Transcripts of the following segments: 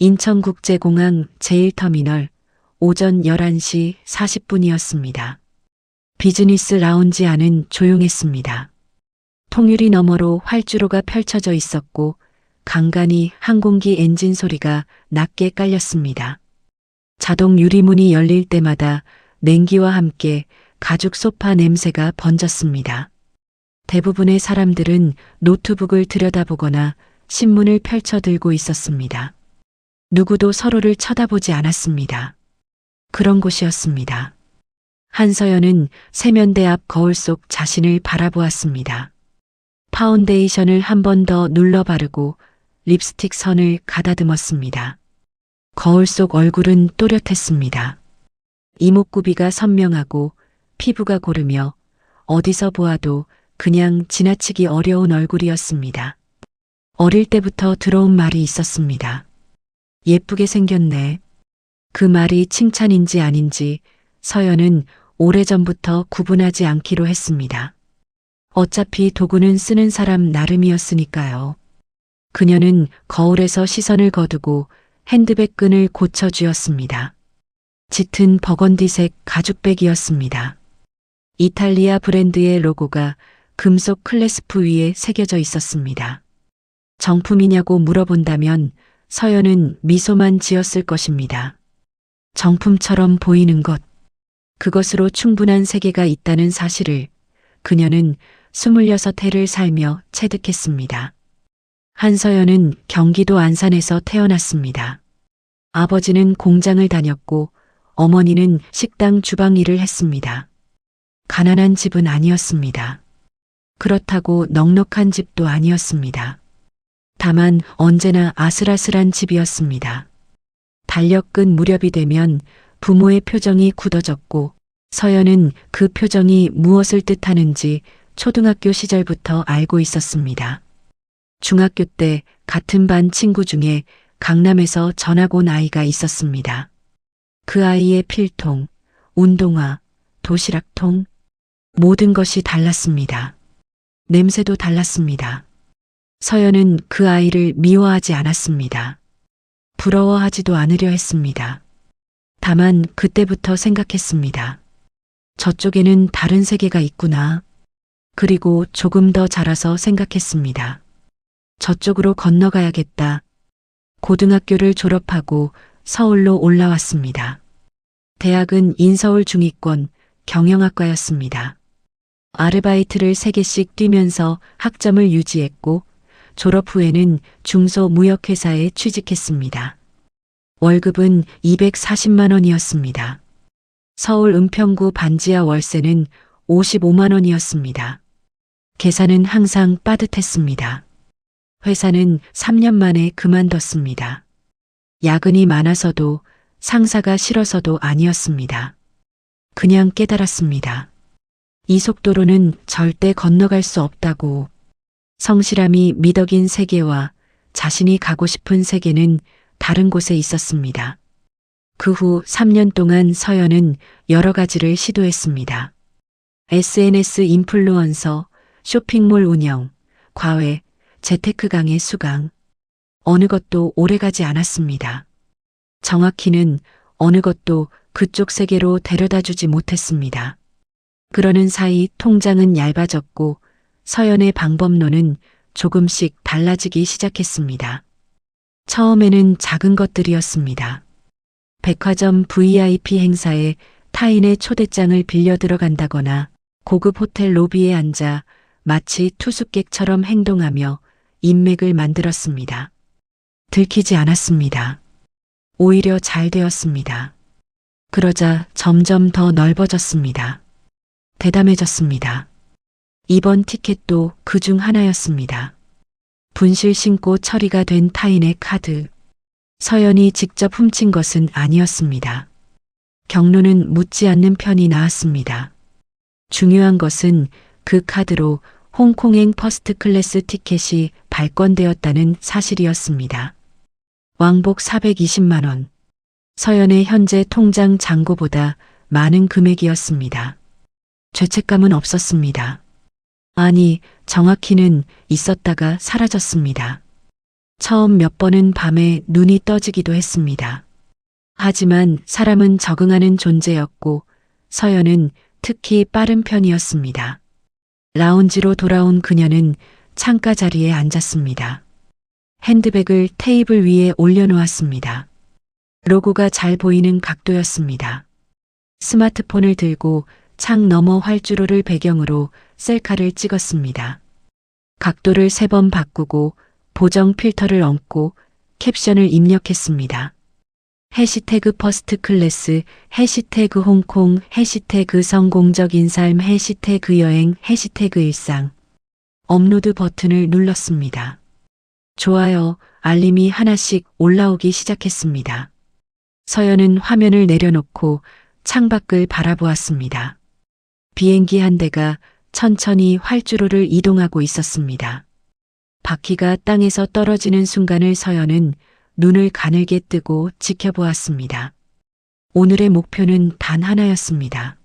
인천국제공항 제1터미널 오전 11시 40분이었습니다. 비즈니스 라운지 안은 조용했습니다. 통유리 너머로 활주로가 펼쳐져 있었고 간간히 항공기 엔진 소리가 낮게 깔렸습니다. 자동 유리문이 열릴 때마다 냉기와 함께 가죽 소파 냄새가 번졌습니다. 대부분의 사람들은 노트북을 들여다보거나 신문을 펼쳐 들고 있었습니다. 누구도 서로를 쳐다보지 않았습니다. 그런 곳이었습니다. 한서연은 세면대 앞 거울 속 자신을 바라보았습니다. 파운데이션을 한 번 더 눌러 바르고 립스틱 선을 가다듬었습니다. 거울 속 얼굴은 또렷했습니다. 이목구비가 선명하고 피부가 고르며 어디서 보아도 그냥 지나치기 어려운 얼굴이었습니다. 어릴 때부터 들어온 말이 있었습니다. 예쁘게 생겼네. 그 말이 칭찬인지 아닌지 서연은 오래전부터 구분하지 않기로 했습니다. 어차피 도구는 쓰는 사람 나름이었으니까요. 그녀는 거울에서 시선을 거두고 핸드백 끈을 고쳐주었습니다. 짙은 버건디색 가죽백이었습니다. 이탈리아 브랜드의 로고가 금속 클래스프 위에 새겨져 있었습니다. 정품이냐고 물어본다면 서연은 미소만 지었을 것입니다. 정품처럼 보이는 것, 그것으로 충분한 세계가 있다는 사실을 그녀는 26해를 살며 체득했습니다. 한서연은 경기도 안산에서 태어났습니다. 아버지는 공장을 다녔고 어머니는 식당 주방 일을 했습니다. 가난한 집은 아니었습니다. 그렇다고 넉넉한 집도 아니었습니다. 다만 언제나 아슬아슬한 집이었습니다. 달력근 무렵이 되면 부모의 표정이 굳어졌고 서연은 그 표정이 무엇을 뜻하는지 초등학교 시절부터 알고 있었습니다. 중학교 때 같은 반 친구 중에 강남에서 전학 온 아이가 있었습니다. 그 아이의 필통, 운동화, 도시락통, 모든 것이 달랐습니다. 냄새도 달랐습니다. 서연은 그 아이를 미워하지 않았습니다. 부러워하지도 않으려 했습니다. 다만 그때부터 생각했습니다. 저쪽에는 다른 세계가 있구나. 그리고 조금 더 자라서 생각했습니다. 저쪽으로 건너가야겠다. 고등학교를 졸업하고 서울로 올라왔습니다. 대학은 인서울 중위권 경영학과였습니다. 아르바이트를 3개씩 뛰면서 학점을 유지했고 졸업 후에는 중소무역회사에 취직했습니다. 월급은 240만 원이었습니다. 서울 은평구 반지하 월세는 55만 원이었습니다. 계산은 항상 빠듯했습니다. 회사는 3년 만에 그만뒀습니다. 야근이 많아서도 상사가 싫어서도 아니었습니다. 그냥 깨달았습니다. 이 속도로는 절대 건너갈 수 없다고. 성실함이 미덕인 세계와 자신이 가고 싶은 세계는 다른 곳에 있었습니다. 그 후 3년 동안 서연은 여러 가지를 시도했습니다. SNS 인플루언서, 쇼핑몰 운영, 과외, 재테크 강의 수강. 어느 것도 오래가지 않았습니다. 정확히는 어느 것도 그쪽 세계로 데려다주지 못했습니다. 그러는 사이 통장은 얇아졌고 서연의 방법론은 조금씩 달라지기 시작했습니다. 처음에는 작은 것들이었습니다. 백화점 VIP 행사에 타인의 초대장을 빌려 들어간다거나 고급 호텔 로비에 앉아 마치 투숙객처럼 행동하며 인맥을 만들었습니다. 들키지 않았습니다. 오히려 잘 되었습니다. 그러자 점점 더 넓어졌습니다. 대담해졌습니다. 이번 티켓도 그중 하나였습니다. 분실 신고 처리가 된 타인의 카드. 서연이 직접 훔친 것은 아니었습니다. 경로는 묻지 않는 편이 나았습니다. 중요한 것은 그 카드로 홍콩행 퍼스트 클래스 티켓이 발권되었다는 사실이었습니다. 왕복 420만 원. 서연의 현재 통장 잔고보다 많은 금액이었습니다. 죄책감은 없었습니다. 아니, 정확히는 있었다가 사라졌습니다. 처음 몇 번은 밤에 눈이 떠지기도 했습니다. 하지만 사람은 적응하는 존재였고 서연은 특히 빠른 편이었습니다. 라운지로 돌아온 그녀는 창가 자리에 앉았습니다. 핸드백을 테이블 위에 올려놓았습니다. 로고가 잘 보이는 각도였습니다. 스마트폰을 들고 창 너머 활주로를 배경으로 셀카를 찍었습니다. 각도를 3번 바꾸고 보정 필터를 얹고 캡션을 입력했습니다. 해시태그 퍼스트 클래스, 해시태그 홍콩, 해시태그 성공적인 삶, 해시태그 여행, 해시태그 일상. 업로드 버튼을 눌렀습니다. 좋아요, 알림이 하나씩 올라오기 시작했습니다. 서연은 화면을 내려놓고 창밖을 바라보았습니다. 비행기 한 대가 천천히 활주로를 이동하고 있었습니다. 바퀴가 땅에서 떨어지는 순간을 서연은 눈을 가늘게 뜨고 지켜보았습니다. 오늘의 목표는 단 하나였습니다.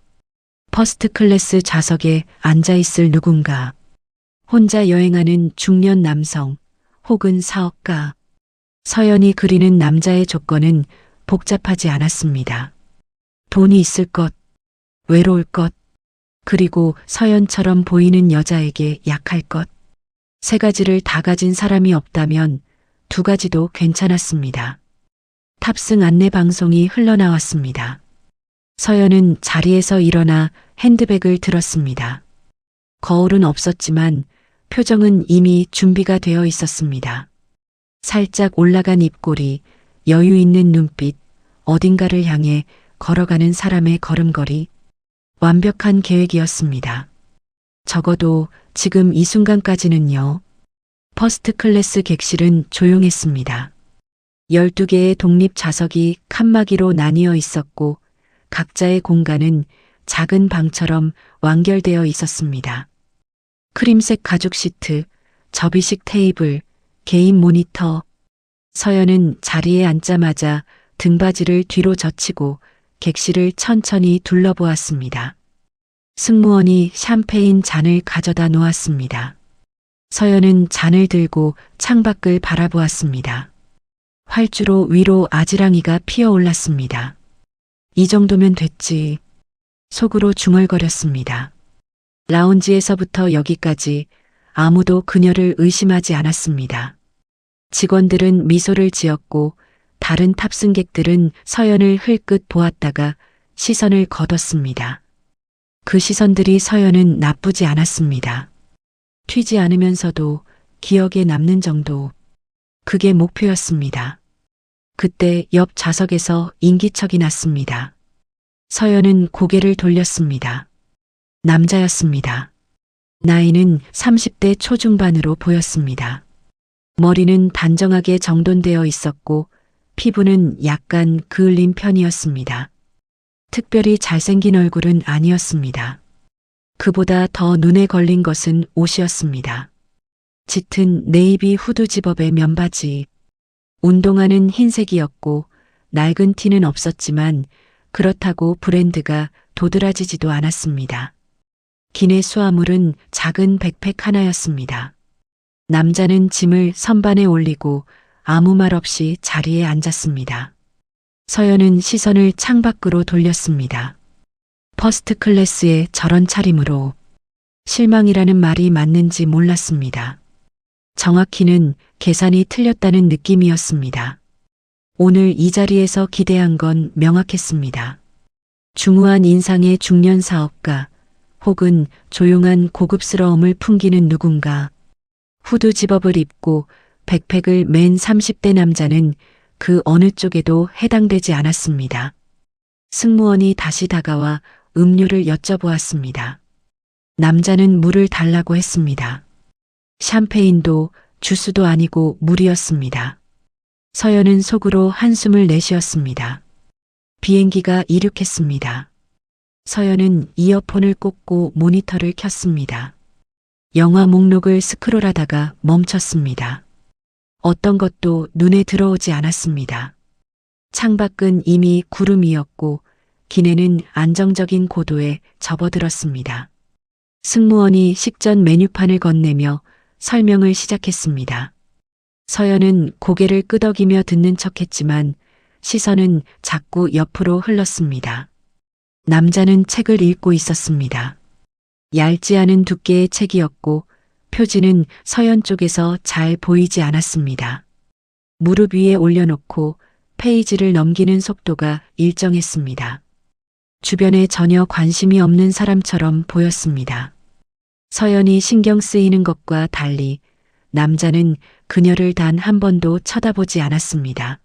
퍼스트 클래스 좌석에 앉아있을 누군가, 혼자 여행하는 중년 남성 혹은 사업가. 서연이 그리는 남자의 조건은 복잡하지 않았습니다. 돈이 있을 것, 외로울 것, 그리고 서연처럼 보이는 여자에게 약할 것. 3가지를 다 가진 사람이 없다면 2가지도 괜찮았습니다. 탑승 안내 방송이 흘러나왔습니다. 서연은 자리에서 일어나 핸드백을 들었습니다. 거울은 없었지만 표정은 이미 준비가 되어 있었습니다. 살짝 올라간 입꼬리, 여유 있는 눈빛, 어딘가를 향해 걸어가는 사람의 걸음걸이. 완벽한 계획이었습니다. 적어도 지금 이 순간까지는요. 퍼스트 클래스 객실은 조용했습니다. 12개의 독립 좌석이 칸막이로 나뉘어 있었고 각자의 공간은 작은 방처럼 완결되어 있었습니다. 크림색 가죽 시트, 접이식 테이블, 개인 모니터. 서연은 자리에 앉자마자 등받이를 뒤로 젖히고 객실을 천천히 둘러보았습니다. 승무원이 샴페인 잔을 가져다 놓았습니다. 서연은 잔을 들고 창밖을 바라보았습니다. 활주로 위로 아지랑이가 피어올랐습니다. 이 정도면 됐지. 속으로 중얼거렸습니다. 라운지에서부터 여기까지 아무도 그녀를 의심하지 않았습니다. 직원들은 미소를 지었고 다른 탑승객들은 서연을 흘끗 보았다가 시선을 거뒀습니다. 그 시선들이 서연은 나쁘지 않았습니다. 튀지 않으면서도 기억에 남는 정도. 그게 목표였습니다. 그때 옆 좌석에서 인기척이 났습니다. 서연은 고개를 돌렸습니다. 남자였습니다. 나이는 30대 초중반으로 보였습니다. 머리는 단정하게 정돈되어 있었고 피부는 약간 그을린 편이었습니다. 특별히 잘생긴 얼굴은 아니었습니다. 그보다 더 눈에 걸린 것은 옷이었습니다. 짙은 네이비 후드 집업의 면바지. 운동화는 흰색이었고 낡은 티는 없었지만 그렇다고 브랜드가 도드라지지도 않았습니다. 기내 수화물은 작은 백팩 하나였습니다. 남자는 짐을 선반에 올리고 아무 말 없이 자리에 앉았습니다. 서연은 시선을 창밖으로 돌렸습니다. 퍼스트 클래스의 저런 차림으로 실망이라는 말이 맞는지 몰랐습니다. 정확히는 계산이 틀렸다는 느낌이었습니다. 오늘 이 자리에서 기대한 건 명확했습니다. 중후한 인상의 중년 사업가 혹은 조용한 고급스러움을 풍기는 누군가. 후드 집업을 입고 백팩을 맨 30대 남자는 그 어느 쪽에도 해당되지 않았습니다. 승무원이 다시 다가와 음료를 여쭤보았습니다. 남자는 물을 달라고 했습니다. 샴페인도 주스도 아니고 물이었습니다. 서연은 속으로 한숨을 내쉬었습니다. 비행기가 이륙했습니다. 서연은 이어폰을 꽂고 모니터를 켰습니다. 영화 목록을 스크롤하다가 멈췄습니다. 어떤 것도 눈에 들어오지 않았습니다. 창밖은 이미 구름이었고 기내는 안정적인 고도에 접어들었습니다. 승무원이 식전 메뉴판을 건네며 설명을 시작했습니다. 서연은 고개를 끄덕이며 듣는 척했지만 시선은 자꾸 옆으로 흘렀습니다. 남자는 책을 읽고 있었습니다. 얇지 않은 두께의 책이었고 표지는 서연 쪽에서 잘 보이지 않았습니다. 무릎 위에 올려놓고 페이지를 넘기는 속도가 일정했습니다. 주변에 전혀 관심이 없는 사람처럼 보였습니다. 서연이 신경 쓰이는 것과 달리 남자는 그녀를 단 한 번도 쳐다보지 않았습니다.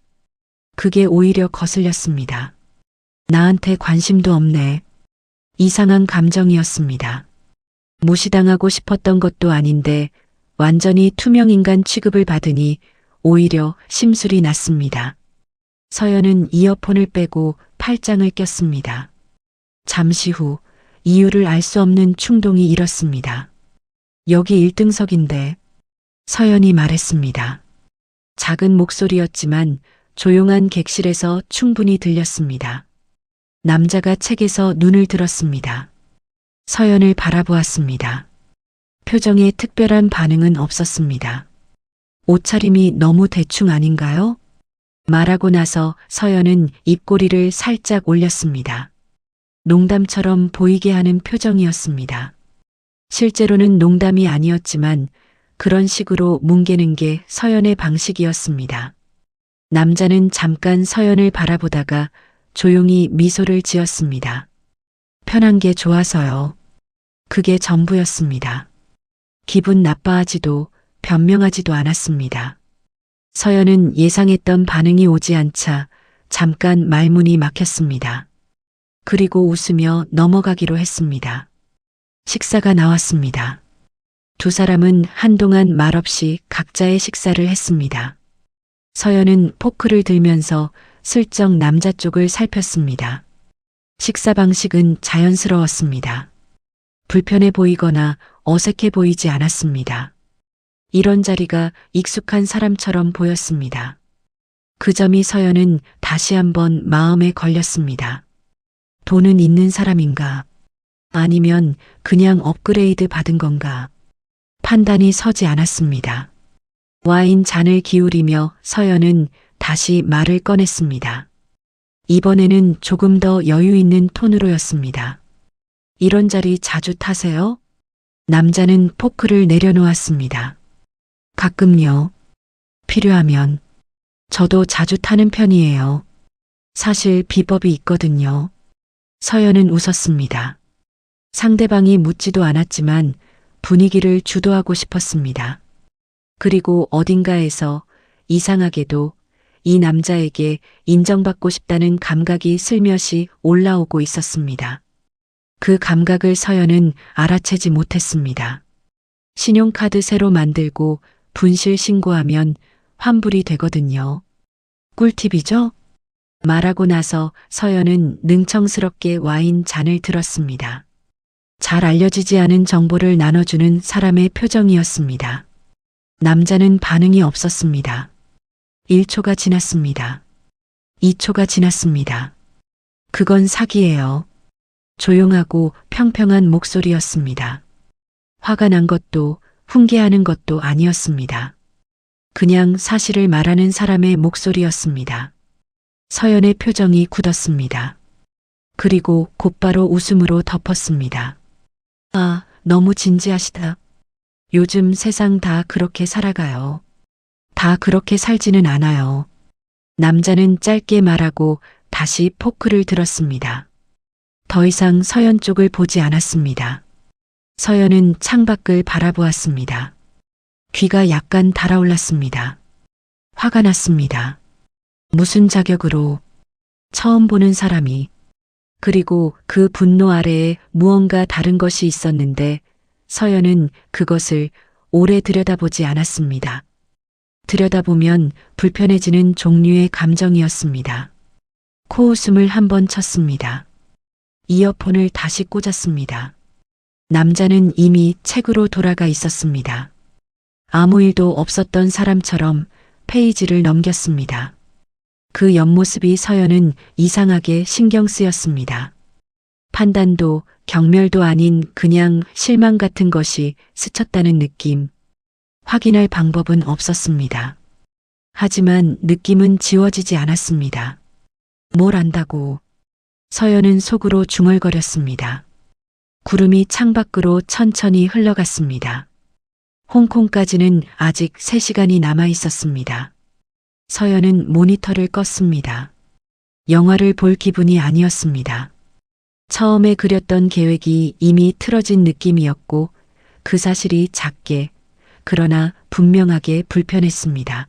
그게 오히려 거슬렸습니다. 나한테 관심도 없네. 이상한 감정이었습니다. 무시당하고 싶었던 것도 아닌데 완전히 투명인간 취급을 받으니 오히려 심술이 났습니다. 서연은 이어폰을 빼고 팔짱을 꼈습니다. 잠시 후 이유를 알 수 없는 충동이 일었습니다. 여기 1등석인데 서연이 말했습니다. 작은 목소리였지만 조용한 객실에서 충분히 들렸습니다. 남자가 책에서 눈을 들었습니다. 서연을 바라보았습니다. 표정에 특별한 반응은 없었습니다. 옷차림이 너무 대충 아닌가요? 말하고 나서 서연은 입꼬리를 살짝 올렸습니다. 농담처럼 보이게 하는 표정이었습니다. 실제로는 농담이 아니었지만 그런 식으로 뭉개는 게 서연의 방식이었습니다. 남자는 잠깐 서연을 바라보다가 조용히 미소를 지었습니다. 편한 게 좋아서요. 그게 전부였습니다. 기분 나빠하지도 변명하지도 않았습니다. 서연은 예상했던 반응이 오지 않자 잠깐 말문이 막혔습니다. 그리고 웃으며 넘어가기로 했습니다. 식사가 나왔습니다. 두 사람은 한동안 말없이 각자의 식사를 했습니다. 서연은 포크를 들면서 슬쩍 남자 쪽을 살폈습니다. 식사 방식은 자연스러웠습니다. 불편해 보이거나 어색해 보이지 않았습니다. 이런 자리가 익숙한 사람처럼 보였습니다. 그 점이 서연은 다시 한번 마음에 걸렸습니다. 돈은 있는 사람인가? 아니면 그냥 업그레이드 받은 건가? 판단이 서지 않았습니다. 와인 잔을 기울이며 서연은 다시 말을 꺼냈습니다. 이번에는 조금 더 여유 있는 톤으로였습니다. 이런 자리 자주 타세요? 남자는 포크를 내려놓았습니다. 가끔요. 필요하면. 저도 자주 타는 편이에요. 사실 비법이 있거든요. 서연은 웃었습니다. 상대방이 묻지도 않았지만 분위기를 주도하고 싶었습니다. 그리고 어딘가에서 이상하게도 이 남자에게 인정받고 싶다는 감각이 슬며시 올라오고 있었습니다. 그 감각을 서연은 알아채지 못했습니다. 신용카드 새로 만들고 분실 신고하면 환불이 되거든요. 꿀팁이죠? 말하고 나서 서연은 능청스럽게 와인 잔을 들었습니다. 잘 알려지지 않은 정보를 나눠주는 사람의 표정이었습니다. 남자는 반응이 없었습니다. 1초가 지났습니다. 2초가 지났습니다. 그건 사기예요. 조용하고 평평한 목소리였습니다. 화가 난 것도 훈계하는 것도 아니었습니다. 그냥 사실을 말하는 사람의 목소리였습니다. 서연의 표정이 굳었습니다. 그리고 곧바로 웃음으로 덮었습니다. 아, 너무 진지하시다. 요즘 세상 다 그렇게 살아가요. 다 그렇게 살지는 않아요. 남자는 짧게 말하고 다시 포크를 들었습니다. 더 이상 서연 쪽을 보지 않았습니다. 서연은 창밖을 바라보았습니다. 귀가 약간 달아올랐습니다. 화가 났습니다. 무슨 자격으로? 처음 보는 사람이. 그리고 그 분노 아래에 무언가 다른 것이 있었는데 서연은 그것을 오래 들여다보지 않았습니다. 들여다보면 불편해지는 종류의 감정이었습니다. 코웃음을 한번 쳤습니다. 이어폰을 다시 꽂았습니다. 남자는 이미 책으로 돌아가 있었습니다. 아무 일도 없었던 사람처럼 페이지를 넘겼습니다. 그 옆모습이 서연은 이상하게 신경 쓰였습니다. 판단도 경멸도 아닌 그냥 실망 같은 것이 스쳤다는 느낌. 확인할 방법은 없었습니다. 하지만 느낌은 지워지지 않았습니다. 뭘 안다고. 서연은 속으로 중얼거렸습니다. 구름이 창밖으로 천천히 흘러갔습니다. 홍콩까지는 아직 3시간이 남아 있었습니다. 서연은 모니터를 껐습니다. 영화를 볼 기분이 아니었습니다. 처음에 그렸던 계획이 이미 틀어진 느낌이었고 그 사실이 작게 그러나 분명하게 불편했습니다.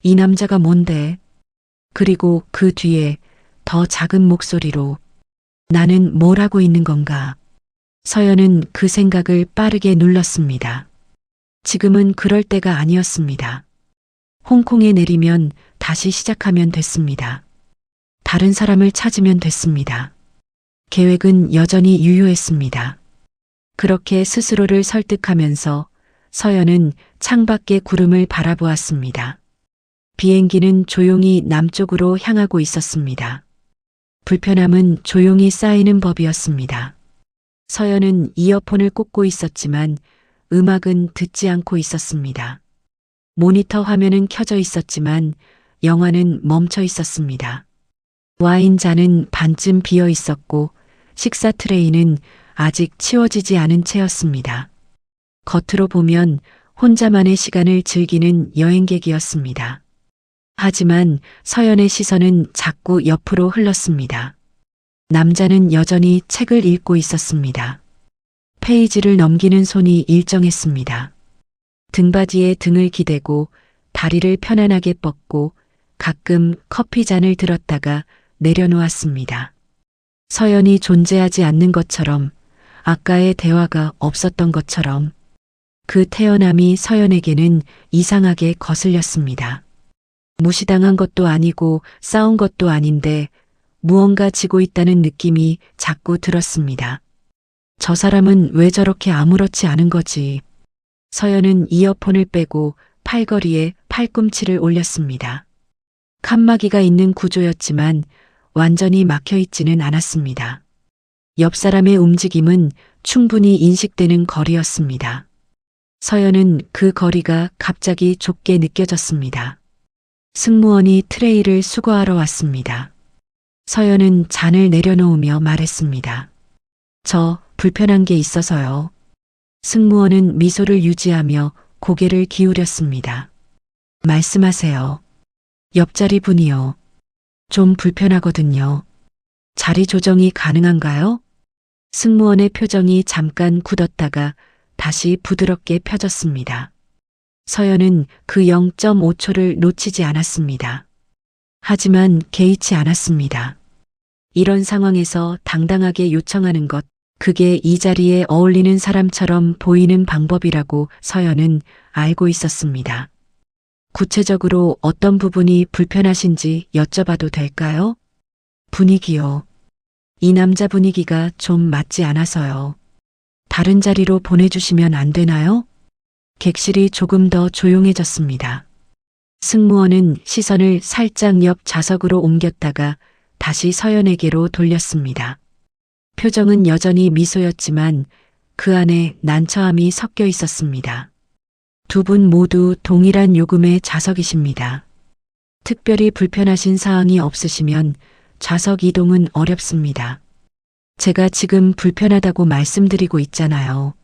이 남자가 뭔데? 그리고 그 뒤에 더 작은 목소리로 나는 뭘 하고 있는 건가? 서연은 그 생각을 빠르게 눌렀습니다. 지금은 그럴 때가 아니었습니다. 홍콩에 내리면 다시 시작하면 됐습니다. 다른 사람을 찾으면 됐습니다. 계획은 여전히 유효했습니다. 그렇게 스스로를 설득하면서 서연은 창밖의 구름을 바라보았습니다. 비행기는 조용히 남쪽으로 향하고 있었습니다. 불편함은 조용히 쌓이는 법이었습니다. 서연은 이어폰을 꽂고 있었지만 음악은 듣지 않고 있었습니다. 모니터 화면은 켜져 있었지만 영화는 멈춰 있었습니다. 와인잔은 반쯤 비어 있었고 식사 트레이는 아직 치워지지 않은 채였습니다. 겉으로 보면 혼자만의 시간을 즐기는 여행객이었습니다. 하지만 서연의 시선은 자꾸 옆으로 흘렀습니다. 남자는 여전히 책을 읽고 있었습니다. 페이지를 넘기는 손이 일정했습니다. 등받이에 등을 기대고 다리를 편안하게 뻗고 가끔 커피잔을 들었다가 내려놓았습니다. 서연이 존재하지 않는 것처럼, 아까의 대화가 없었던 것처럼 그 태어남이 서연에게는 이상하게 거슬렸습니다. 무시당한 것도 아니고 싸운 것도 아닌데 무언가 지고 있다는 느낌이 자꾸 들었습니다. 저 사람은 왜 저렇게 아무렇지 않은 거지? 서연은 이어폰을 빼고 팔걸이에 팔꿈치를 올렸습니다. 칸막이가 있는 구조였지만 완전히 막혀 있지는 않았습니다. 옆 사람의 움직임은 충분히 인식되는 거리였습니다. 서연은 그 거리가 갑자기 좁게 느껴졌습니다. 승무원이 트레이를 수거하러 왔습니다. 서연은 잔을 내려놓으며 말했습니다. 저 불편한 게 있어서요. 승무원은 미소를 유지하며 고개를 기울였습니다. 말씀하세요. 옆자리 분이요. 좀 불편하거든요. 자리 조정이 가능한가요? 승무원의 표정이 잠깐 굳었다가 다시 부드럽게 펴졌습니다. 서연은 그 0.5초를 놓치지 않았습니다. 하지만 개의치 않았습니다. 이런 상황에서 당당하게 요청하는 것, 그게 이 자리에 어울리는 사람처럼 보이는 방법이라고 서연은 알고 있었습니다. 구체적으로 어떤 부분이 불편하신지 여쭤봐도 될까요? 분위기요. 이 남자 분위기가 좀 맞지 않아서요. 다른 자리로 보내주시면 안 되나요? 객실이 조금 더 조용해졌습니다. 승무원은 시선을 살짝 옆 좌석으로 옮겼다가 다시 서연에게로 돌렸습니다. 표정은 여전히 미소였지만 그 안에 난처함이 섞여 있었습니다. 두 분 모두 동일한 요금의 좌석이십니다. 특별히 불편하신 사항이 없으시면 좌석 이동은 어렵습니다. 제가 지금 불편하다고 말씀드리고 있잖아요.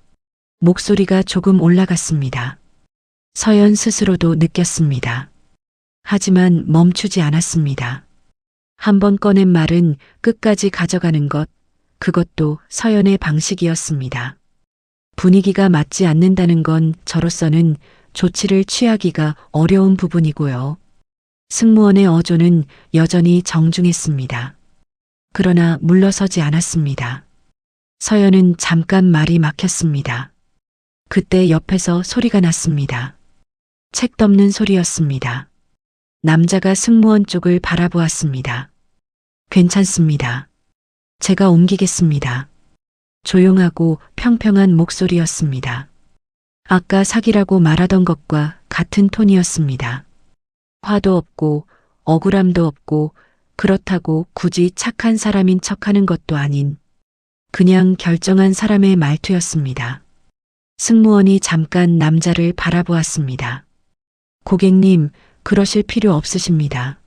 목소리가 조금 올라갔습니다. 서연 스스로도 느꼈습니다. 하지만 멈추지 않았습니다. 한 번 꺼낸 말은 끝까지 가져가는 것, 그것도 서연의 방식이었습니다. 분위기가 맞지 않는다는 건 저로서는 조치를 취하기가 어려운 부분이고요. 승무원의 어조는 여전히 정중했습니다. 그러나 물러서지 않았습니다. 서연은 잠깐 말이 막혔습니다. 그때 옆에서 소리가 났습니다. 책 덮는 소리였습니다. 남자가 승무원 쪽을 바라보았습니다. 괜찮습니다. 제가 옮기겠습니다. 조용하고 평평한 목소리였습니다. 아까 사기라고 말하던 것과 같은 톤이었습니다. 화도 없고 억울함도 없고 그렇다고 굳이 착한 사람인 척하는 것도 아닌 그냥 결정한 사람의 말투였습니다. 승무원이 잠깐 남자를 바라보았습니다. 고객님, 그러실 필요 없으십니다.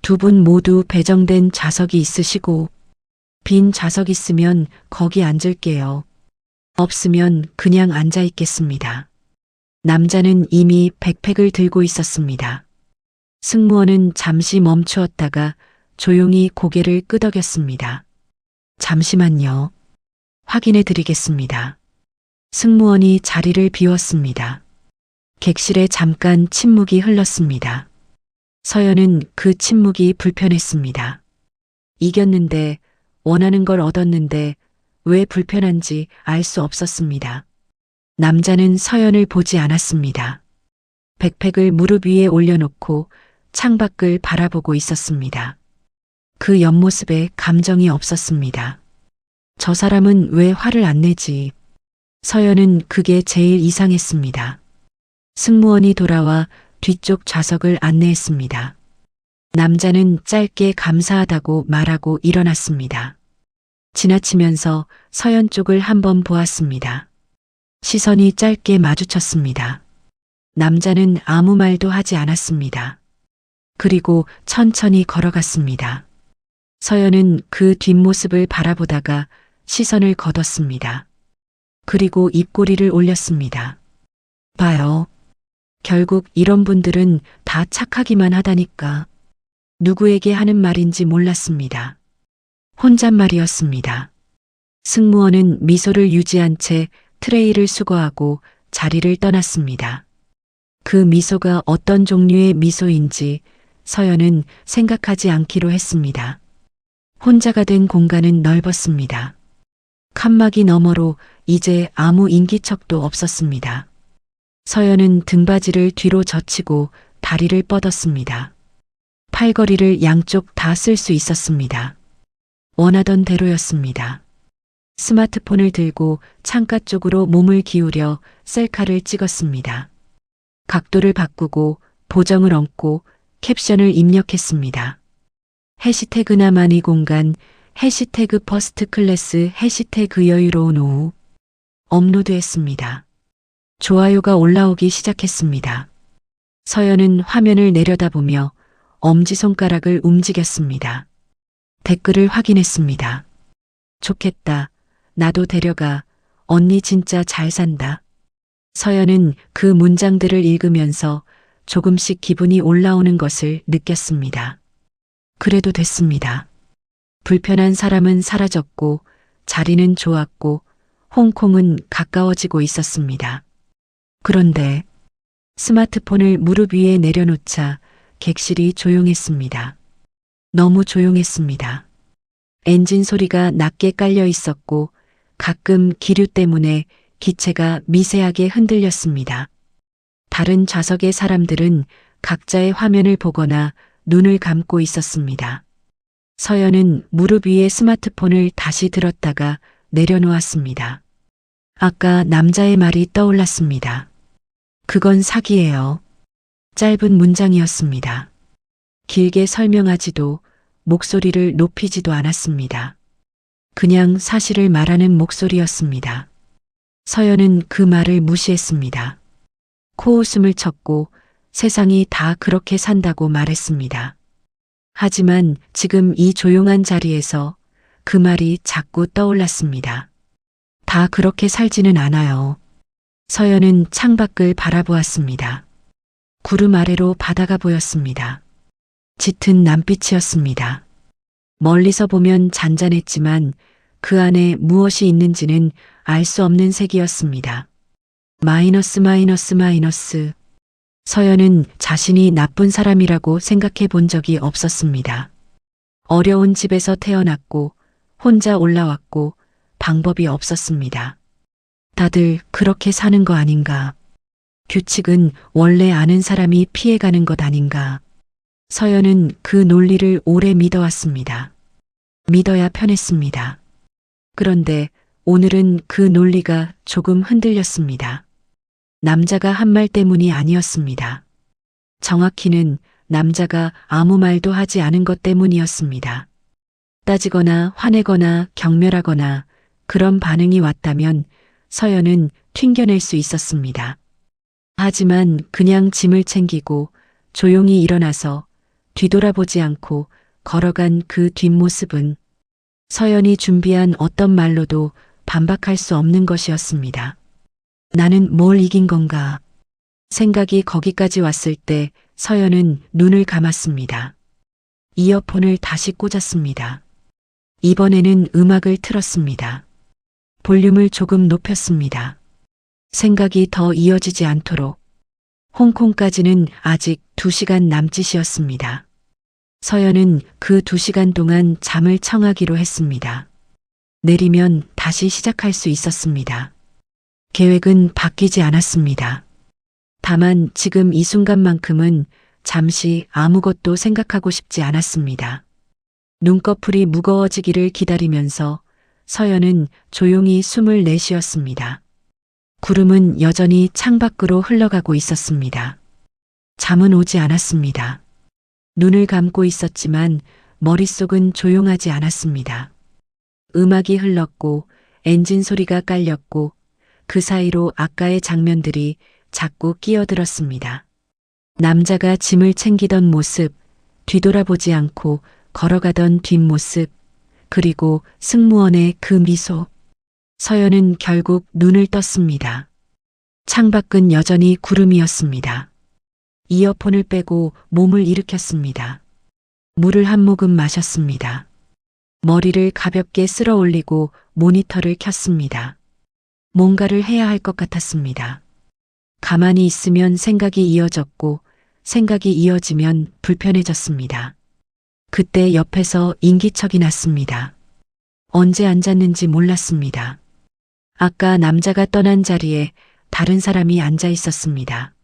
두 분 모두 배정된 좌석이 있으시고 빈 좌석 있으면 거기 앉을게요. 없으면 그냥 앉아 있겠습니다. 남자는 이미 백팩을 들고 있었습니다. 승무원은 잠시 멈추었다가 조용히 고개를 끄덕였습니다. 잠시만요. 확인해 드리겠습니다. 승무원이 자리를 비웠습니다. 객실에 잠깐 침묵이 흘렀습니다. 서연은 그 침묵이 불편했습니다. 이겼는데, 원하는 걸 얻었는데 왜 불편한지 알 수 없었습니다. 남자는 서연을 보지 않았습니다. 백팩을 무릎 위에 올려놓고 창밖을 바라보고 있었습니다. 그 옆모습에 감정이 없었습니다. 저 사람은 왜 화를 안 내지? 서연은 그게 제일 이상했습니다. 승무원이 돌아와 뒤쪽 좌석을 안내했습니다. 남자는 짧게 감사하다고 말하고 일어났습니다. 지나치면서 서연 쪽을 한번 보았습니다. 시선이 짧게 마주쳤습니다. 남자는 아무 말도 하지 않았습니다. 그리고 천천히 걸어갔습니다. 서연은 그 뒷모습을 바라보다가 시선을 거뒀습니다. 그리고 입꼬리를 올렸습니다. 봐요. 결국 이런 분들은 다 착하기만 하다니까. 누구에게 하는 말인지 몰랐습니다. 혼잣말이었습니다. 승무원은 미소를 유지한 채 트레이를 수거하고 자리를 떠났습니다. 그 미소가 어떤 종류의 미소인지 서연은 생각하지 않기로 했습니다. 혼자가 된 공간은 넓었습니다. 칸막이 너머로 이제 아무 인기척도 없었습니다. 서연은 등받이를 뒤로 젖히고 다리를 뻗었습니다. 팔걸이를 양쪽 다 쓸 수 있었습니다. 원하던 대로였습니다. 스마트폰을 들고 창가 쪽으로 몸을 기울여 셀카를 찍었습니다. 각도를 바꾸고 보정을 얹고 캡션을 입력했습니다. 해시태그 나만이 공간, 해시태그 퍼스트 클래스, 해시태그 여유로운 오후. 업로드했습니다. 좋아요가 올라오기 시작했습니다. 서연은 화면을 내려다보며 엄지손가락을 움직였습니다. 댓글을 확인했습니다. 좋겠다. 나도 데려가. 언니 진짜 잘 산다. 서연은 그 문장들을 읽으면서 조금씩 기분이 올라오는 것을 느꼈습니다. 그래도 됐습니다. 불편한 사람은 사라졌고 자리는 좋았고 홍콩은 가까워지고 있었습니다. 그런데 스마트폰을 무릎 위에 내려놓자 객실이 조용했습니다. 너무 조용했습니다. 엔진 소리가 낮게 깔려 있었고 가끔 기류 때문에 기체가 미세하게 흔들렸습니다. 다른 좌석의 사람들은 각자의 화면을 보거나 눈을 감고 있었습니다. 서연은 무릎 위에 스마트폰을 다시 들었다가 내려놓았습니다. 아까 남자의 말이 떠올랐습니다. 그건 사기예요. 짧은 문장이었습니다. 길게 설명하지도 목소리를 높이지도 않았습니다. 그냥 사실을 말하는 목소리였습니다. 서연은 그 말을 무시했습니다. 코웃음을 쳤고 세상이 다 그렇게 산다고 말했습니다. 하지만 지금 이 조용한 자리에서 그 말이 자꾸 떠올랐습니다. 다 그렇게 살지는 않아요. 서연은 창밖을 바라보았습니다. 구름 아래로 바다가 보였습니다. 짙은 남빛이었습니다. 멀리서 보면 잔잔했지만 그 안에 무엇이 있는지는 알 수 없는 색이었습니다. 마이너스 마이너스 마이너스. 서연은 자신이 나쁜 사람이라고 생각해 본 적이 없었습니다. 어려운 집에서 태어났고 혼자 올라왔고 방법이 없었습니다. 다들 그렇게 사는 거 아닌가? 규칙은 원래 아는 사람이 피해가는 것 아닌가? 서연은 그 논리를 오래 믿어왔습니다. 믿어야 편했습니다. 그런데 오늘은 그 논리가 조금 흔들렸습니다. 남자가 한 말 때문이 아니었습니다. 정확히는 남자가 아무 말도 하지 않은 것 때문이었습니다. 따지거나 화내거나 경멸하거나 그런 반응이 왔다면 서연은 튕겨낼 수 있었습니다. 하지만 그냥 짐을 챙기고 조용히 일어나서 뒤돌아보지 않고 걸어간 그 뒷모습은 서연이 준비한 어떤 말로도 반박할 수 없는 것이었습니다. 나는 뭘 이긴 건가? 생각이 거기까지 왔을 때 서연은 눈을 감았습니다. 이어폰을 다시 꽂았습니다. 이번에는 음악을 틀었습니다. 볼륨을 조금 높였습니다. 생각이 더 이어지지 않도록. 홍콩까지는 아직 2시간 남짓이었습니다. 서연은 그 2시간 동안 잠을 청하기로 했습니다. 내리면 다시 시작할 수 있었습니다. 계획은 바뀌지 않았습니다. 다만 지금 이 순간만큼은 잠시 아무것도 생각하고 싶지 않았습니다. 눈꺼풀이 무거워지기를 기다리면서 서연은 조용히 숨을 내쉬었습니다. 구름은 여전히 창밖으로 흘러가고 있었습니다. 잠은 오지 않았습니다. 눈을 감고 있었지만 머릿속은 조용하지 않았습니다. 음악이 흘렀고 엔진 소리가 깔렸고 그 사이로 아까의 장면들이 자꾸 끼어들었습니다. 남자가 짐을 챙기던 모습, 뒤돌아보지 않고 걸어가던 뒷모습, 그리고 승무원의 그 미소. 서연은 결국 눈을 떴습니다. 창밖은 여전히 구름이었습니다. 이어폰을 빼고 몸을 일으켰습니다. 물을 한 모금 마셨습니다. 머리를 가볍게 쓸어 올리고 모니터를 켰습니다. 뭔가를 해야 할 것 같았습니다. 가만히 있으면 생각이 이어졌고 생각이 이어지면 불편해졌습니다. 그때 옆에서 인기척이 났습니다. 언제 앉았는지 몰랐습니다. 아까 남자가 떠난 자리에 다른 사람이 앉아 있었습니다.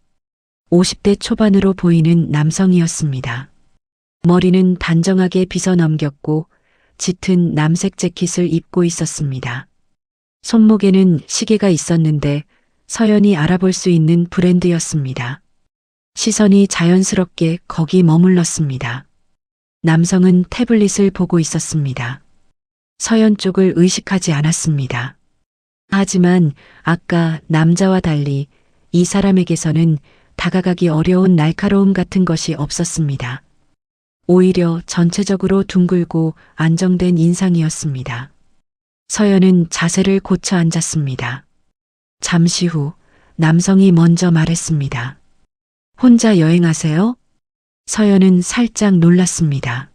50대 초반으로 보이는 남성이었습니다. 머리는 단정하게 빗어 넘겼고 짙은 남색 재킷을 입고 있었습니다. 손목에는 시계가 있었는데 서연이 알아볼 수 있는 브랜드였습니다. 시선이 자연스럽게 거기 머물렀습니다. 남성은 태블릿을 보고 있었습니다. 서연 쪽을 의식하지 않았습니다. 하지만 아까 남자와 달리 이 사람에게서는 다가가기 어려운 날카로움 같은 것이 없었습니다. 오히려 전체적으로 둥글고 안정된 인상이었습니다. 서연은 자세를 고쳐 앉았습니다. 잠시 후 남성이 먼저 말했습니다. 혼자 여행하세요? 서연은 살짝 놀랐습니다.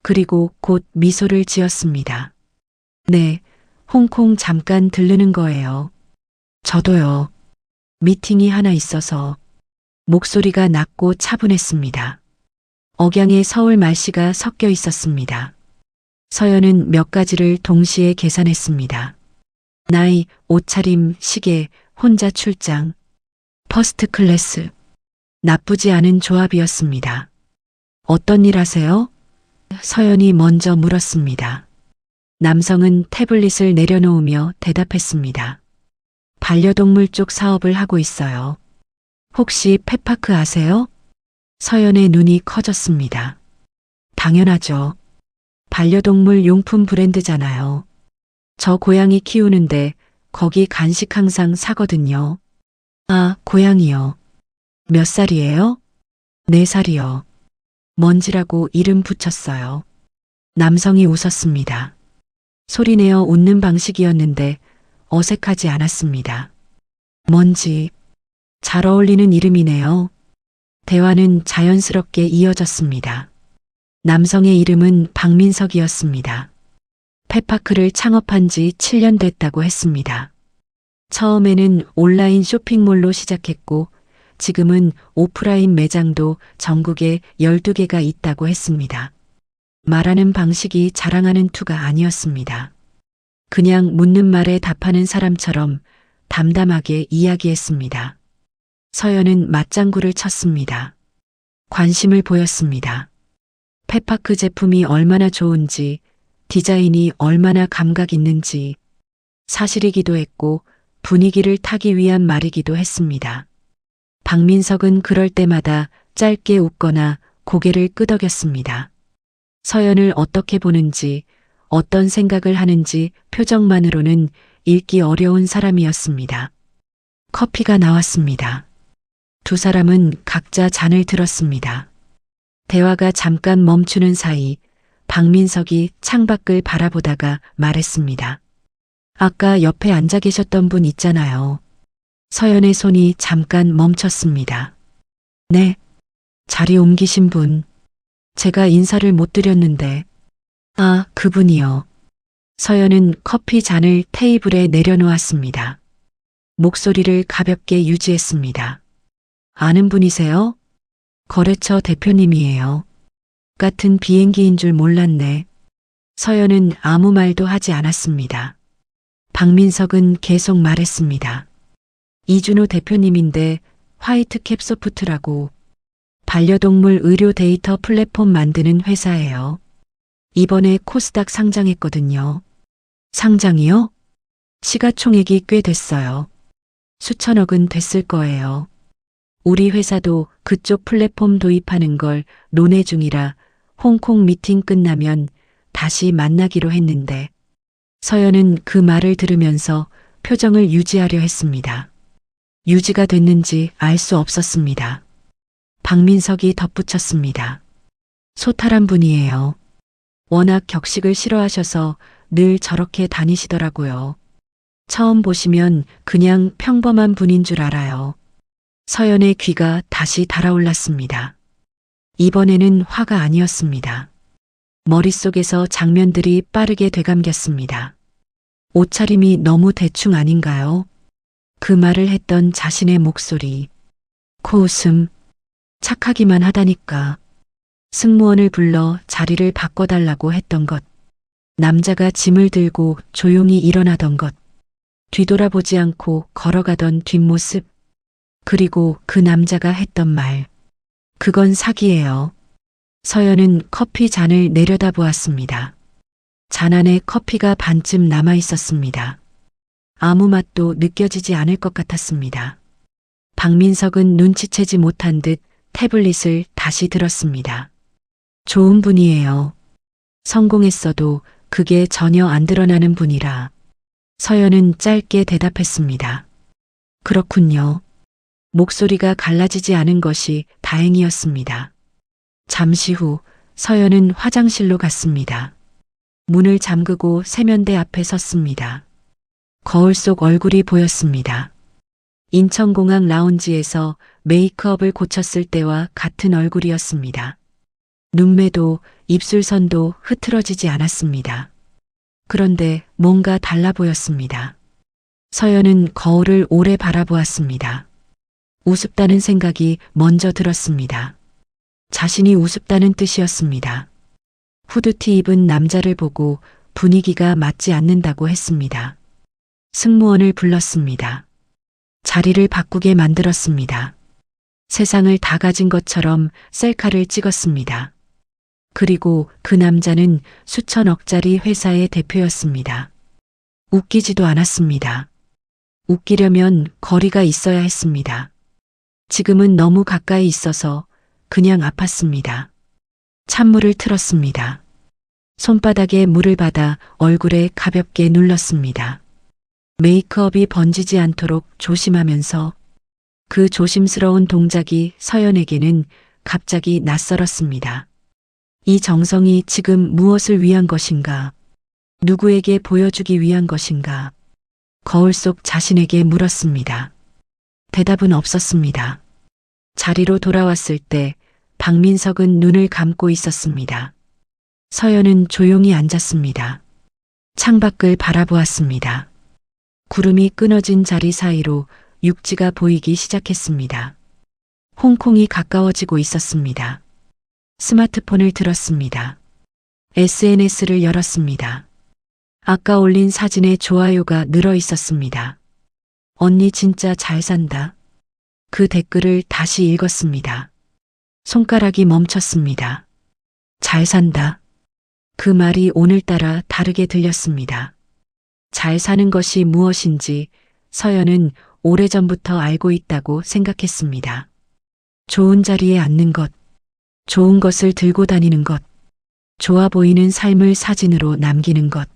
그리고 곧 미소를 지었습니다. 네, 홍콩 잠깐 들르는 거예요. 저도요. 미팅이 하나 있어서. 목소리가 낮고 차분했습니다. 억양에 서울 말씨가 섞여 있었습니다. 서연은 몇 가지를 동시에 계산했습니다. 나이, 옷차림, 시계, 혼자 출장, 퍼스트 클래스. 나쁘지 않은 조합이었습니다. 어떤 일 하세요? 서연이 먼저 물었습니다. 남성은 태블릿을 내려놓으며 대답했습니다. 반려동물 쪽 사업을 하고 있어요. 혹시 펫파크 아세요? 서연의 눈이 커졌습니다. 당연하죠. 반려동물 용품 브랜드잖아요. 저 고양이 키우는데 거기 간식 항상 사거든요. 아, 고양이요. 몇 살이에요? 4살이요. 먼지라고 이름 붙였어요. 남성이 웃었습니다. 소리내어 웃는 방식이었는데 어색하지 않았습니다. 먼지. 잘 어울리는 이름이네요. 대화는 자연스럽게 이어졌습니다. 남성의 이름은 박민석이었습니다. 펫파크를 창업한 지 7년 됐다고 했습니다. 처음에는 온라인 쇼핑몰로 시작했고 지금은 오프라인 매장도 전국에 12개가 있다고 했습니다. 말하는 방식이 자랑하는 투가 아니었습니다. 그냥 묻는 말에 답하는 사람처럼 담담하게 이야기했습니다. 서연은 맞장구를 쳤습니다. 관심을 보였습니다. 펫파크 제품이 얼마나 좋은지, 디자인이 얼마나 감각 있는지, 사실이기도 했고 분위기를 타기 위한 말이기도 했습니다. 박민석은 그럴 때마다 짧게 웃거나 고개를 끄덕였습니다. 서연을 어떻게 보는지, 어떤 생각을 하는지 표정만으로는 읽기 어려운 사람이었습니다. 커피가 나왔습니다. 두 사람은 각자 잔을 들었습니다. 대화가 잠깐 멈추는 사이 박민석이 창밖을 바라보다가 말했습니다. 아까 옆에 앉아 계셨던 분 있잖아요. 서연의 손이 잠깐 멈췄습니다. 네. 자리 옮기신 분. 제가 인사를 못 드렸는데. 아, 그분이요. 서연은 커피 잔을 테이블에 내려놓았습니다. 목소리를 가볍게 유지했습니다. 아는 분이세요? 거래처 대표님이에요. 같은 비행기인 줄 몰랐네. 서연은 아무 말도 하지 않았습니다. 박민석은 계속 말했습니다. 이준호 대표님인데 화이트캡 소프트라고 반려동물 의료 데이터 플랫폼 만드는 회사예요. 이번에 코스닥 상장했거든요. 상장이요? 시가총액이 꽤 됐어요. 수천억은 됐을 거예요. 우리 회사도 그쪽 플랫폼 도입하는 걸 논의 중이라 홍콩 미팅 끝나면 다시 만나기로 했는데 서연은 그 말을 들으면서 표정을 유지하려 했습니다. 유지가 됐는지 알 수 없었습니다. 박민석이 덧붙였습니다. 소탈한 분이에요. 워낙 격식을 싫어하셔서 늘 저렇게 다니시더라고요. 처음 보시면 그냥 평범한 분인 줄 알아요. 서연의 귀가 다시 달아올랐습니다. 이번에는 화가 아니었습니다. 머릿속에서 장면들이 빠르게 되감겼습니다. 옷차림이 너무 대충 아닌가요? 그 말을 했던 자신의 목소리. 코웃음. 착하기만 하다니까. 승무원을 불러 자리를 바꿔달라고 했던 것. 남자가 짐을 들고 조용히 일어나던 것. 뒤돌아보지 않고 걸어가던 뒷모습. 그리고 그 남자가 했던 말. 그건 사기예요. 서연은 커피 잔을 내려다보았습니다. 잔 안에 커피가 반쯤 남아 있었습니다. 아무 맛도 느껴지지 않을 것 같았습니다. 박민석은 눈치채지 못한 듯 태블릿을 다시 들었습니다. 좋은 분이에요. 성공했어도 그게 전혀 안 드러나는 분이라. 서연은 짧게 대답했습니다. 그렇군요. 목소리가 갈라지지 않은 것이 다행이었습니다. 잠시 후 서연은 화장실로 갔습니다. 문을 잠그고 세면대 앞에 섰습니다. 거울 속 얼굴이 보였습니다. 인천공항 라운지에서 메이크업을 고쳤을 때와 같은 얼굴이었습니다. 눈매도 입술선도 흐트러지지 않았습니다. 그런데 뭔가 달라 보였습니다. 서연은 거울을 오래 바라보았습니다. 우습다는 생각이 먼저 들었습니다. 자신이 우습다는 뜻이었습니다. 후드티 입은 남자를 보고 분위기가 맞지 않는다고 했습니다. 승무원을 불렀습니다. 자리를 바꾸게 만들었습니다. 세상을 다 가진 것처럼 셀카를 찍었습니다. 그리고 그 남자는 수천억짜리 회사의 대표였습니다. 웃기지도 않았습니다. 웃기려면 거리가 있어야 했습니다. 지금은 너무 가까이 있어서 그냥 아팠습니다. 찬물을 틀었습니다. 손바닥에 물을 받아 얼굴에 가볍게 눌렀습니다. 메이크업이 번지지 않도록 조심하면서 그 조심스러운 동작이 서연에게는 갑자기 낯설었습니다. 이 정성이 지금 무엇을 위한 것인가? 누구에게 보여주기 위한 것인가? 거울 속 자신에게 물었습니다. 대답은 없었습니다. 자리로 돌아왔을 때 박민석은 눈을 감고 있었습니다. 서연은 조용히 앉았습니다. 창밖을 바라보았습니다. 구름이 끊어진 자리 사이로 육지가 보이기 시작했습니다. 홍콩이 가까워지고 있었습니다. 스마트폰을 들었습니다. SNS를 열었습니다. 아까 올린 사진에 좋아요가 늘어 있었습니다. 언니 진짜 잘 산다. 그 댓글을 다시 읽었습니다. 손가락이 멈췄습니다. 잘 산다. 그 말이 오늘따라 다르게 들렸습니다. 잘 사는 것이 무엇인지 서연은 오래전부터 알고 있다고 생각했습니다. 좋은 자리에 앉는 것, 좋은 것을 들고 다니는 것, 좋아 보이는 삶을 사진으로 남기는 것.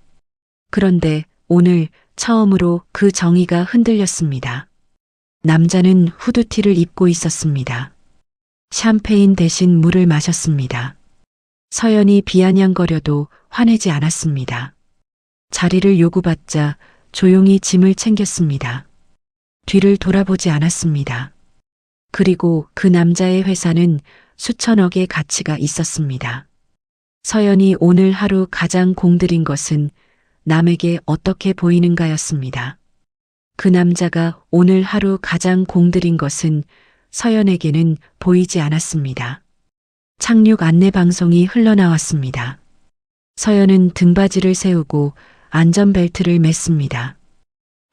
그런데 오늘 처음으로 그 정의가 흔들렸습니다. 남자는 후드티를 입고 있었습니다. 샴페인 대신 물을 마셨습니다. 서연이 비아냥거려도 화내지 않았습니다. 자리를 요구받자 조용히 짐을 챙겼습니다. 뒤를 돌아보지 않았습니다. 그리고 그 남자의 회사는 수천억의 가치가 있었습니다. 서연이 오늘 하루 가장 공들인 것은 남에게 어떻게 보이는가였습니다. 그 남자가 오늘 하루 가장 공들인 것은 서연에게는 보이지 않았습니다. 착륙 안내 방송이 흘러나왔습니다. 서연은 등받이를 세우고 안전벨트를 맸습니다.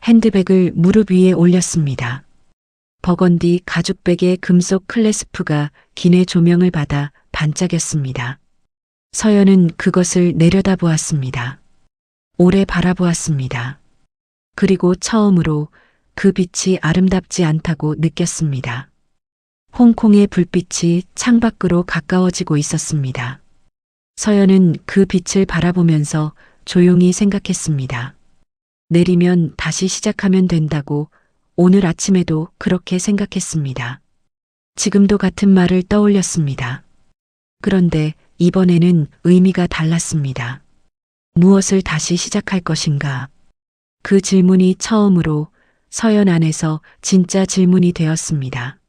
핸드백을 무릎 위에 올렸습니다. 버건디 가죽백의 금속 클래스프가 기내 조명을 받아 반짝였습니다. 서연은 그것을 내려다보았습니다. 오래 바라보았습니다. 그리고 처음으로 그 빛이 아름답지 않다고 느꼈습니다. 홍콩의 불빛이 창밖으로 가까워지고 있었습니다. 서연은 그 빛을 바라보면서 조용히 생각했습니다. 내리면 다시 시작하면 된다고 오늘 아침에도 그렇게 생각했습니다. 지금도 같은 말을 떠올렸습니다. 그런데 이번에는 의미가 달랐습니다. 무엇을 다시 시작할 것인가? 그 질문이 처음으로 서연 안에서 진짜 질문이 되었습니다.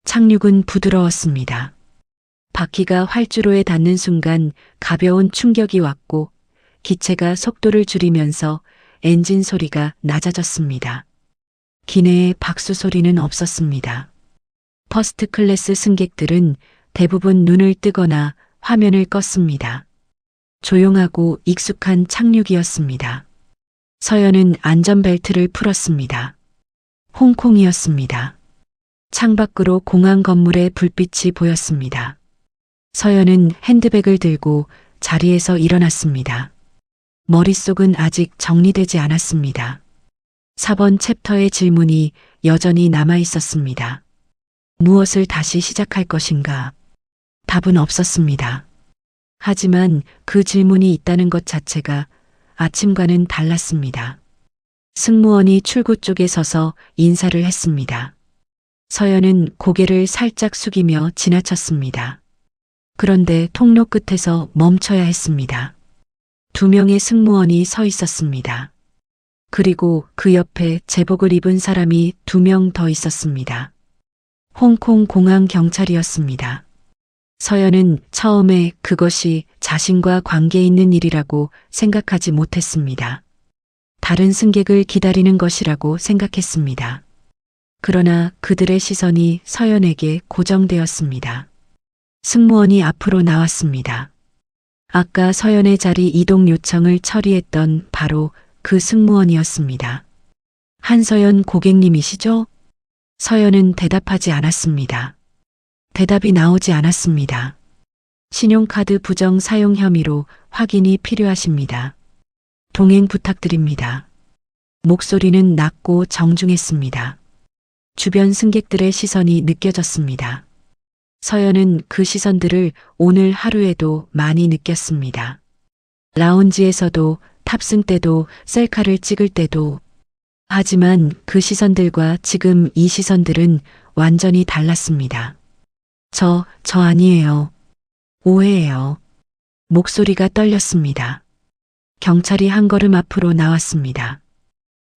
착륙은 부드러웠습니다. 바퀴가 활주로에 닿는 순간 가벼운 충격이 왔고 기체가 속도를 줄이면서 엔진 소리가 낮아졌습니다. 기내에 박수 소리는 없었습니다. 퍼스트 클래스 승객들은 대부분 눈을 뜨거나 화면을 껐습니다. 조용하고 익숙한 착륙이었습니다. 서연은 안전벨트를 풀었습니다. 홍콩이었습니다. 창밖으로 공항 건물의 불빛이 보였습니다. 서연은 핸드백을 들고 자리에서 일어났습니다. 머릿속은 아직 정리되지 않았습니다. 4번 챕터의 질문이 여전히 남아 있었습니다. 무엇을 다시 시작할 것인가? 답은 없었습니다. 하지만 그 질문이 있다는 것 자체가 아침과는 달랐습니다. 승무원이 출구 쪽에 서서 인사를 했습니다. 서연은 고개를 살짝 숙이며 지나쳤습니다. 그런데 통로 끝에서 멈춰야 했습니다. 2명의 승무원이 서 있었습니다. 그리고 그 옆에 제복을 입은 사람이 2명 더 있었습니다. 홍콩 공항 경찰이었습니다. 서연은 처음에 그것이 자신과 관계 있는 일이라고 생각하지 못했습니다. 다른 승객을 기다리는 것이라고 생각했습니다. 그러나 그들의 시선이 서연에게 고정되었습니다. 승무원이 앞으로 나왔습니다. 아까 서연의 자리 이동 요청을 처리했던 바로 그 승무원이었습니다. 한서연 고객님이시죠? 서연은 대답하지 않았습니다. 대답이 나오지 않았습니다. 신용카드 부정 사용 혐의로 확인이 필요하십니다. 동행 부탁드립니다. 목소리는 낮고 정중했습니다. 주변 승객들의 시선이 느껴졌습니다. 서연은 그 시선들을 오늘 하루에도 많이 느꼈습니다. 라운지에서도 탑승 때도 셀카를 찍을 때도. 하지만 그 시선들과 지금 이 시선들은 완전히 달랐습니다. 저 아니에요. 오해예요. 목소리가 떨렸습니다. 경찰이 한 걸음 앞으로 나왔습니다.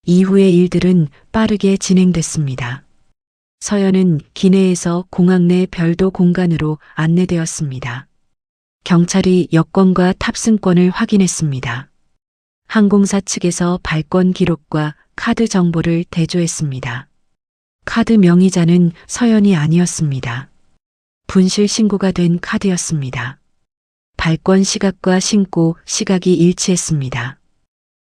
이후의 일들은 빠르게 진행됐습니다. 서연은 기내에서 공항 내 별도 공간으로 안내되었습니다. 경찰이 여권과 탑승권을 확인했습니다. 항공사 측에서 발권 기록과 카드 정보를 대조했습니다. 카드 명의자는 서연이 아니었습니다. 분실 신고가 된 카드였습니다. 발권 시각과 신고 시각이 일치했습니다.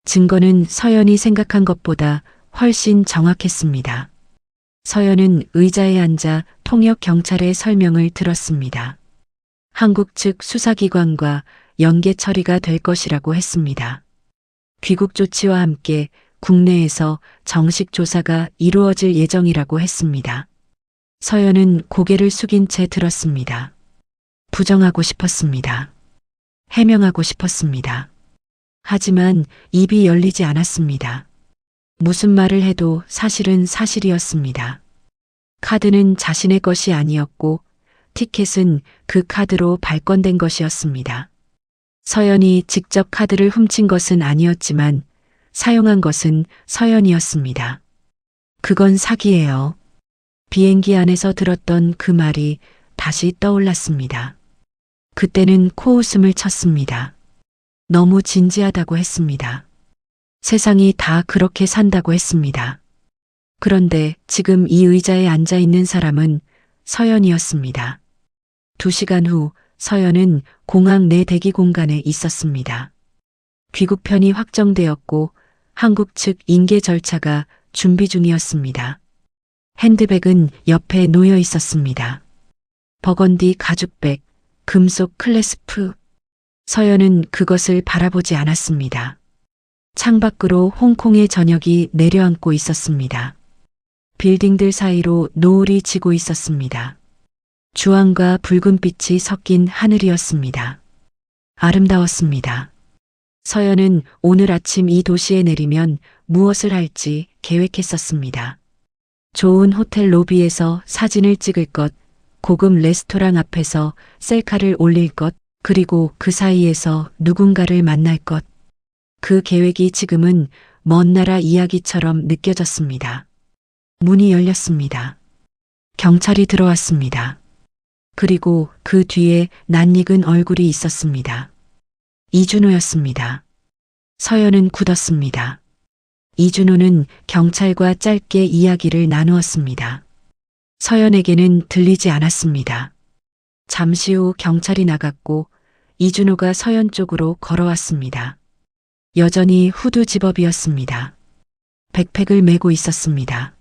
증거는 서연이 생각한 것보다 훨씬 정확했습니다. 서연은 의자에 앉아 통역 경찰의 설명을 들었습니다. 한국 측 수사기관과 연계 처리가 될 것이라고 했습니다. 귀국 조치와 함께 국내에서 정식 조사가 이루어질 예정이라고 했습니다. 서연은 고개를 숙인 채 들었습니다. 부정하고 싶었습니다. 해명하고 싶었습니다. 하지만 입이 열리지 않았습니다. 무슨 말을 해도 사실은 사실이었습니다. 카드는 자신의 것이 아니었고 티켓은 그 카드로 발권된 것이었습니다. 서연이 직접 카드를 훔친 것은 아니었지만 사용한 것은 서연이었습니다. 그건 사기예요. 비행기 안에서 들었던 그 말이 다시 떠올랐습니다. 그때는 코웃음을 쳤습니다. 너무 진지하다고 했습니다. 세상이 다 그렇게 산다고 했습니다. 그런데 지금 이 의자에 앉아 있는 사람은 서연이었습니다. 2시간 후 서연은 공항 내 대기 공간에 있었습니다. 귀국편이 확정되었고 한국 측 인계 절차가 준비 중이었습니다. 핸드백은 옆에 놓여 있었습니다. 버건디 가죽백, 금속 클래스프. 서연은 그것을 바라보지 않았습니다. 창밖으로 홍콩의 저녁이 내려앉고 있었습니다. 빌딩들 사이로 노을이 지고 있었습니다. 주황과 붉은빛이 섞인 하늘이었습니다. 아름다웠습니다. 서연은 오늘 아침 이 도시에 내리면 무엇을 할지 계획했었습니다. 좋은 호텔 로비에서 사진을 찍을 것, 고급 레스토랑 앞에서 셀카를 올릴 것, 그리고 그 사이에서 누군가를 만날 것. 그 계획이 지금은 먼 나라 이야기처럼 느껴졌습니다. 문이 열렸습니다. 경찰이 들어왔습니다. 그리고 그 뒤에 낯익은 얼굴이 있었습니다. 이준호였습니다. 서연은 굳었습니다. 이준호는 경찰과 짧게 이야기를 나누었습니다. 서연에게는 들리지 않았습니다. 잠시 후 경찰이 나갔고 이준호가 서연 쪽으로 걸어왔습니다. 여전히 후드 집업이었습니다. 백팩을 메고 있었습니다.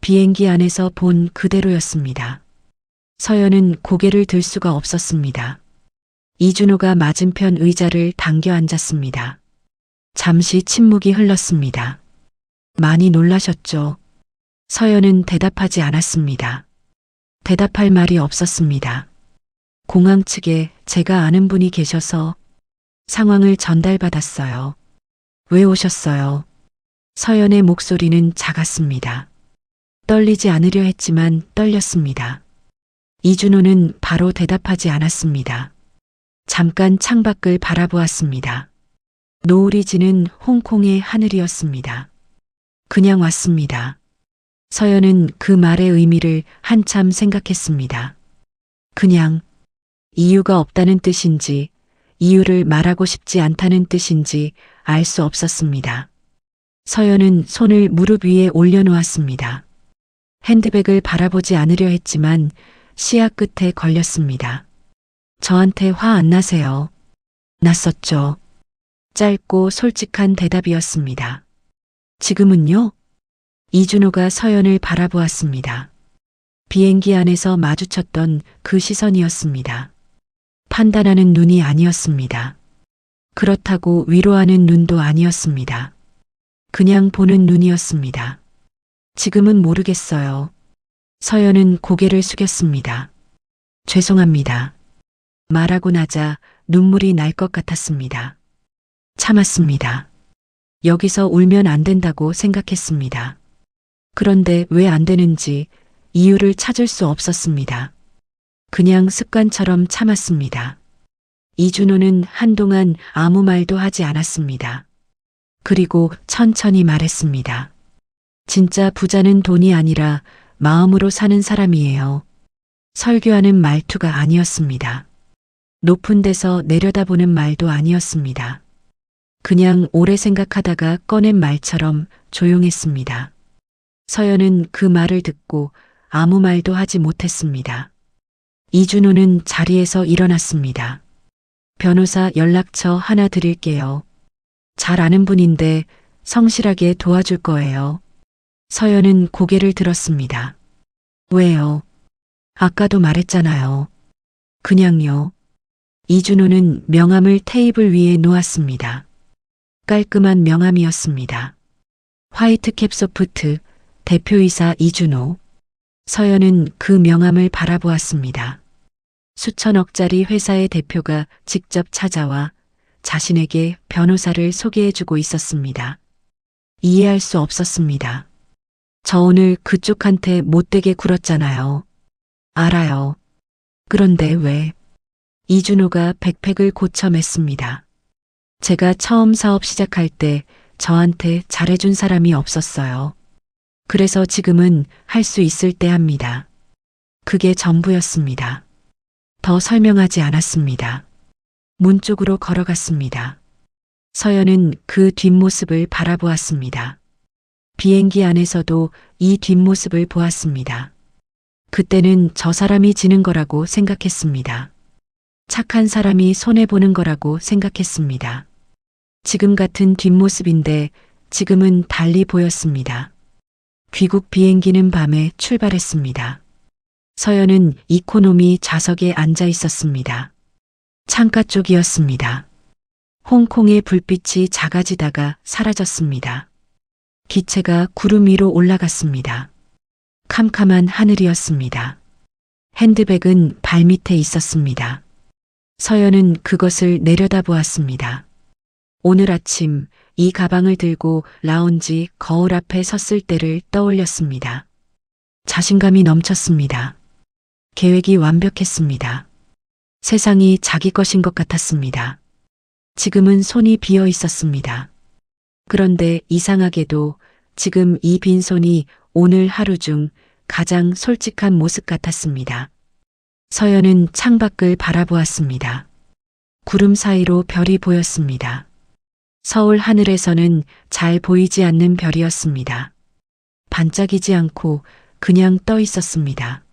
비행기 안에서 본 그대로였습니다. 서연은 고개를 들 수가 없었습니다. 이준호가 맞은편 의자를 당겨 앉았습니다. 잠시 침묵이 흘렀습니다. 많이 놀라셨죠? 서연은 대답하지 않았습니다. 대답할 말이 없었습니다. 공항 측에 제가 아는 분이 계셔서 상황을 전달받았어요. 왜 오셨어요? 서연의 목소리는 작았습니다. 떨리지 않으려 했지만 떨렸습니다. 이준호는 바로 대답하지 않았습니다. 잠깐 창밖을 바라보았습니다. 노을이 지는 홍콩의 하늘이었습니다. 그냥 왔습니다. 서연은 그 말의 의미를 한참 생각했습니다. 그냥 이유가 없다는 뜻인지 이유를 말하고 싶지 않다는 뜻인지 알 수 없었습니다. 서연은 손을 무릎 위에 올려놓았습니다. 핸드백을 바라보지 않으려 했지만 시야 끝에 걸렸습니다. 저한테 화 안 나세요? 났었죠. 짧고 솔직한 대답이었습니다. 지금은요? 이준호가 서연을 바라보았습니다. 비행기 안에서 마주쳤던 그 시선이었습니다. 판단하는 눈이 아니었습니다. 그렇다고 위로하는 눈도 아니었습니다. 그냥 보는 눈이었습니다. 지금은 모르겠어요. 서연은 고개를 숙였습니다. 죄송합니다. 말하고 나자 눈물이 날 것 같았습니다. 참았습니다. 여기서 울면 안 된다고 생각했습니다. 그런데 왜 안 되는지 이유를 찾을 수 없었습니다. 그냥 습관처럼 참았습니다. 이준호는 한동안 아무 말도 하지 않았습니다. 그리고 천천히 말했습니다. 진짜 부자는 돈이 아니라 마음으로 사는 사람이에요. 설교하는 말투가 아니었습니다. 높은 데서 내려다보는 말도 아니었습니다. 그냥 오래 생각하다가 꺼낸 말처럼 조용했습니다. 서연은 그 말을 듣고 아무 말도 하지 못했습니다. 이준호는 자리에서 일어났습니다. 변호사 연락처 하나 드릴게요. 잘 아는 분인데 성실하게 도와줄 거예요. 서연은 고개를 들었습니다. 왜요? 아까도 말했잖아요. 그냥요. 이준호는 명함을 테이블 위에 놓았습니다. 깔끔한 명함이었습니다. 화이트캡 소프트 대표이사 이준호. 서연은 그 명함을 바라보았습니다. 수천억짜리 회사의 대표가 직접 찾아와 자신에게 변호사를 소개해주고 있었습니다. 이해할 수 없었습니다. 저 오늘 그쪽한테 못되게 굴었잖아요. 알아요. 그런데 왜? 이준호가 백팩을 고쳐 맸습니다. 제가 처음 사업 시작할 때 저한테 잘해준 사람이 없었어요. 그래서 지금은 할 수 있을 때 합니다. 그게 전부였습니다. 더 설명하지 않았습니다. 문 쪽으로 걸어갔습니다. 서연은 그 뒷모습을 바라보았습니다. 비행기 안에서도 이 뒷모습을 보았습니다. 그때는 저 사람이 지는 거라고 생각했습니다. 착한 사람이 손해보는 거라고 생각했습니다. 지금 같은 뒷모습인데 지금은 달리 보였습니다. 귀국 비행기는 밤에 출발했습니다. 서연은 이코노미 좌석에 앉아 있었습니다. 창가 쪽이었습니다. 홍콩의 불빛이 작아지다가 사라졌습니다. 기체가 구름 위로 올라갔습니다. 캄캄한 하늘이었습니다. 핸드백은 발밑에 있었습니다. 서연은 그것을 내려다보았습니다. 오늘 아침 이 가방을 들고 라운지 거울 앞에 섰을 때를 떠올렸습니다. 자신감이 넘쳤습니다. 계획이 완벽했습니다. 세상이 자기 것인 것 같았습니다. 지금은 손이 비어 있었습니다. 그런데 이상하게도 지금 이 빈손이 오늘 하루 중 가장 솔직한 모습 같았습니다. 서연은 창밖을 바라보았습니다. 구름 사이로 별이 보였습니다. 서울 하늘에서는 잘 보이지 않는 별이었습니다. 반짝이지 않고 그냥 떠 있었습니다.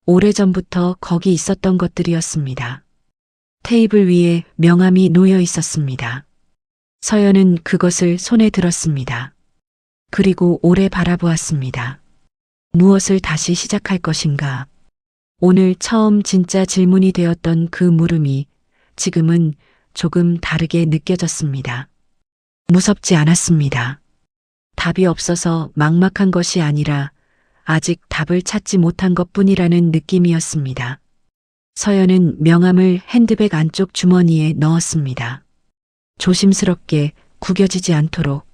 오래전부터 거기 있었던 것들이었습니다. 테이블 위에 명함이 놓여 있었습니다. 서연은 그것을 손에 들었습니다. 그리고 오래 바라보았습니다. 무엇을 다시 시작할 것인가? 오늘 처음 진짜 질문이 되었던 그 물음이 지금은 조금 다르게 느껴졌습니다. 무섭지 않았습니다. 답이 없어서 막막한 것이 아니라 아직 답을 찾지 못한 것뿐이라는 느낌이었습니다. 서연은 명함을 핸드백 안쪽 주머니에 넣었습니다. 조심스럽게 구겨지지 않도록.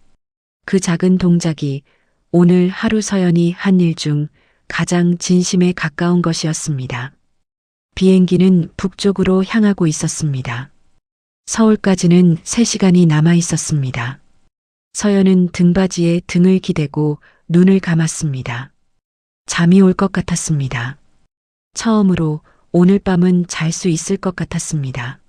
그 작은 동작이 오늘 하루 서연이 한 일 중 가장 진심에 가까운 것이었습니다. 비행기는 북쪽으로 향하고 있었습니다. 서울까지는 3시간이 남아 있었습니다. 서연은 등받이에 등을 기대고 눈을 감았습니다. 잠이 올 것 같았습니다. 처음으로 오늘 밤은 잘 수 있을 것 같았습니다.